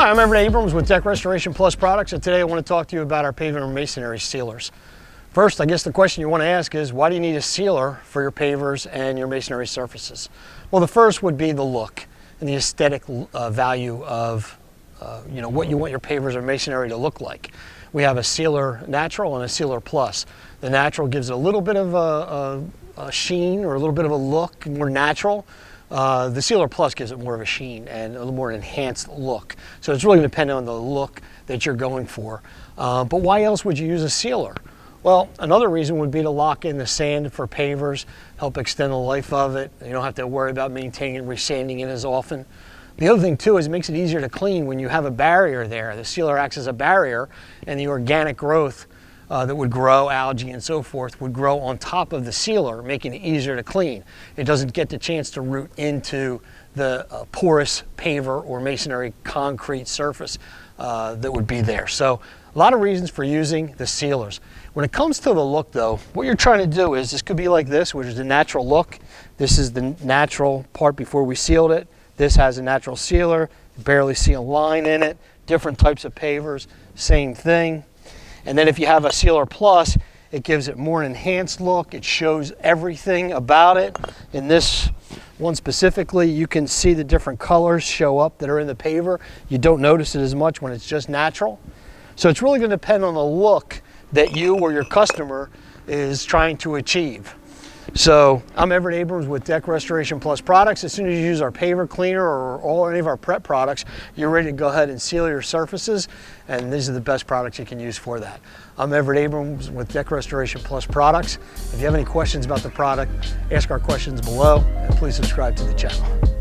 Hi, I'm Everett Abrams with Deck Restoration Plus Products, and today I want to talk to you about our paver and masonry sealers. First, I guess the question you want to ask is, why do you need a sealer for your pavers and your masonry surfaces? Well, the first would be the look and the aesthetic value of what you want your pavers or masonry to look like. We have a sealer natural and a sealer plus. The natural gives it a little bit of a sheen or a little bit of a look, more natural. The Sealer Plus gives it more of a sheen and a little more enhanced look. So it's really dependent on the look that you're going for. But why else would you use a sealer? Well, another reason would be to lock in the sand for pavers, help extend the life of it. You don't have to worry about maintaining and resanding it as often. The other thing too is it makes it easier to clean when you have a barrier there. The sealer acts as a barrier, and the organic growth that would grow, algae and so forth, would grow on top of the sealer, making it easier to clean. It doesn't get the chance to root into the porous paver or masonry concrete surface that would be there. So a lot of reasons for using the sealers. When it comes to the look though, what you're trying to do is, this could be like this, which is the natural look. This is the natural part before we sealed it. This has a natural sealer, barely see a line in it. Different types of pavers, same thing. And then if you have a Sealer Plus, it gives it more enhanced look. It shows everything about it. In this one specifically, you can see the different colors show up that are in the paver. You don't notice it as much when it's just natural. So it's really going to depend on the look that you or your customer is trying to achieve. So I'm Everett Abrams with Deck Restoration Plus Products. As soon as you use our paver cleaner or any of our prep products, you're ready to go ahead and seal your surfaces, and these are the best products you can use for that. I'm Everett Abrams with Deck Restoration Plus Products. If you have any questions about the product, ask our questions below, and please subscribe to the channel.